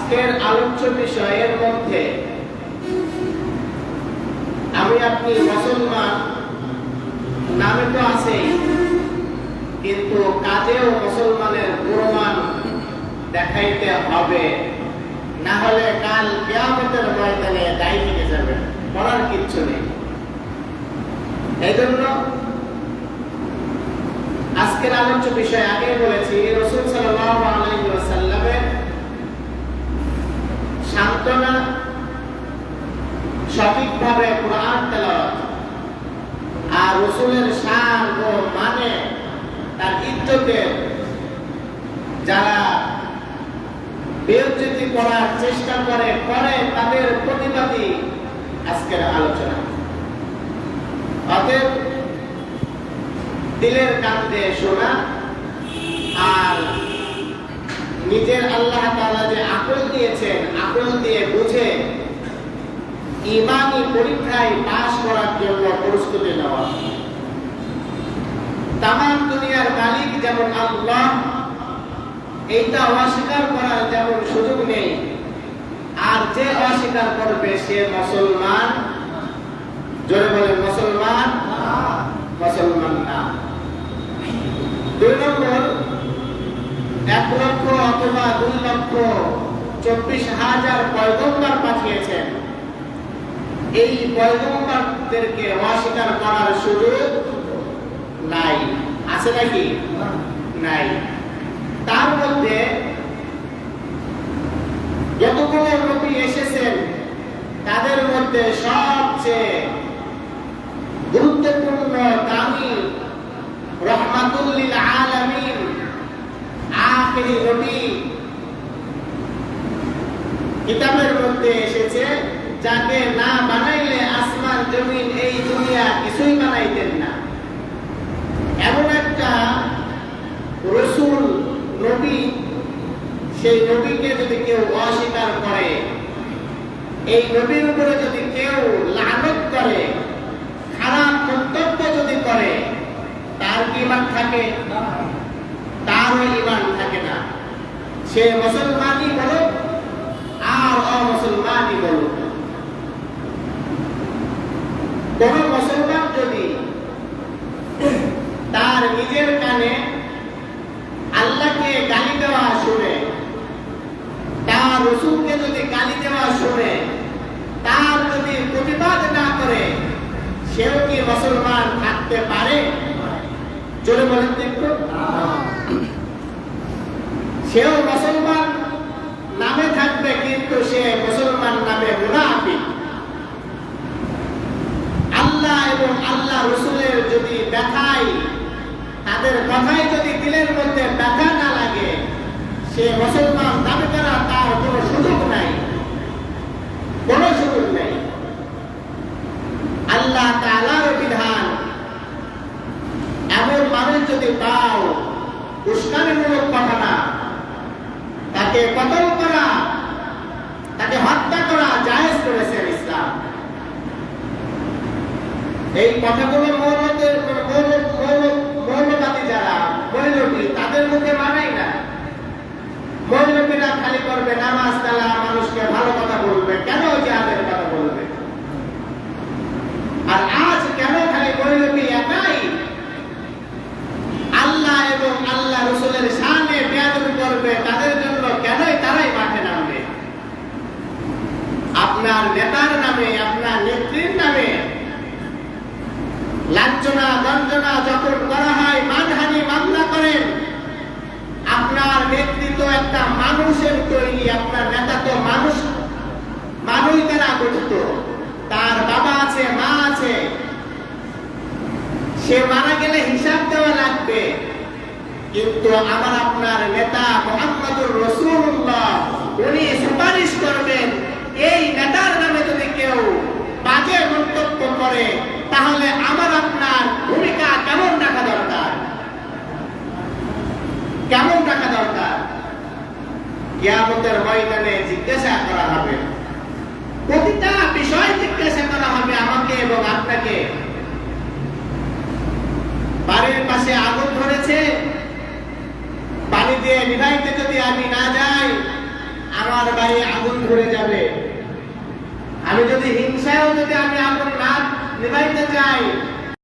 আজকের আলোচ্য বিষয়ের মধ্যে আমি আপনি মুসলমান নামে তো আছেই, কিন্তু কাজেও মুসলমানের প্রমাণ দেখাইতে হবে, না হলে কাল কিয়ামতের ময়দানে দায়ী থেকে যাবে, করার কিচ্ছু নেই। এই জন্য আজকের আলোচ্য বিষয় আগে বলেছি, রাসূল সাল্লাল্লাহু আলাইহি ওয়াসাল্লামের সান্ত্বনা, সঠিকভাবে কোরআন তেলাওয়াত, আর রাসূলের শান ও মানে তার ইজ্জতের যারা বেইজ্জতি করার চেষ্টা করে তাদের প্রতিবাদী আজকের আলোচনা। অতএব দিলের কান দিয়ে শোনা, আর নিজের আল্লাহ তাআলা যে আকল দিয়েছেন, আকল দিয়ে বুঝে ঈমানী পরীক্ষায় পাস করার জন্য প্রস্তুতি নেওয়া। তামাম দুনিয়ার মালিক যেমন আল্লাহ, এইটা অস্বীকার করার যেমন সুযোগ নেই, আর যে অস্বীকার করবে সে মুসলমান। জোরে বলে মুসলমান, মুসলমান না। 2 নম্বর, 1 লক্ষ অথবা 2,24,000 পয়গম্বর পাঠিয়েছেন। এই পয়গম্বরদেরকে অস্বীকার করার সুযোগ নাই। আছে নাকি? নাই। তার মধ্যে যতগুলো নবী এসেছেন তাদের মধ্যে সবচেয়ে গুরুত্বপূর্ণ, দামি, রহমাতুল লিল আলামিন আখিরি নবী কিতাবের মধ্যে এসেছে, যাকে না বানাইলে আসমান জমিন এই দুনিয়া কিছুই বানাইতেন না। এমন একটা রাসূল নবী, সেই নবীকে যদি কেউ অস্বীকার করে, এই নবীর উপরে যদি কেউ লানত করে, খারাপ মন্তব্য যদি করে, তার কি ঈমান থাকে? তারও ঈমান থাকে না। সে মুসলমানই বলুক আর অমুসলমানই বলুক, কোন মুসলমান যদি তার নিজের কানে আল্লাহকে গালি দেওয়া শুনে, তার রাসূলকে যদি গালি দেওয়া শুনে, তার যদি প্রতিবাদ না করে, সেও কি মুসলমান থাকতে পারে? জোরে বলেন দেখো। সেও মুসলমান নামে থাকবে, কিন্তু সে মুসলমান নামে মুনাফিক। আল্লাহ এবং আল্লাহ রাসূলের যদি দেখায়, তাদের কথায় যদি দিলের মধ্যে ব্যথা না লাগে, সে মুসলমান দাবি করা তার কোনো সুযোগ নাই, কোনো সুযোগ নেই। আল্লাহ তাআলার বিধান এমন মানুষ যদি পাও, উস্কানিমূলক কথা না, তাকে কতল করা, তাকে হত্যা করা জায়েজ করেছে ইসলাম। এই কথাগুলো মৌলবাদী যারা, মৌলবী, তাদের মুখে মানাই না। মৌলবীরা খালি করবে নামাজ কালা, মানুষকে ভালো কথা বলবে, কেন জিহাদের কথা বলবে? আর আজ কেন খালি মৌলবী একাই আল্লাহ এবং আল্লাহ রাসূলের শানে বেয়াদবি করবে, তাদের জন্য কেনই তারাই মাঠে নামবে? আপনার নেতার নামে, আপনার নেত্রীর নামে লাঞ্ছনা বঞ্চনা যখন করা হয়, মানহানি মামলা করেন, আপনার নেতৃত্ব একটা মানুষের তৈরি, আপনার নেতা তো মানুষ দ্বারা গঠিত, তার বাবা আছে, মা আছে, সে মারা গেলে হিসাব দেওয়া লাগবে। কিন্তু আমার আপনার নেতা মুহাম্মদুর রাসূলুল্লাহ, উনি সুপারিশ করবেন। এই নেতার নামে যদি কেউ বাজে মন্তব্য করে, তাহলে আমার আপনার ভূমিকা কেমন রাখা দরকার? কেমন রাখা দরকার? কিয়ামতের ময়দানে জিজ্ঞাসা করা হবে, প্রতিটা বিষয় জিজ্ঞাসা করা হবে আমাকে এবং আপনাকে। বাড়ির পাশে আগুন ধরেছে, পানি দিয়ে নিভাইতে যদি আমি না যাই, আমার আমার বাড়ি আগুন ধরে যাবে। আমি যদি হিংসায়ও যদি আমি আগুন না নিভাইতে চাই,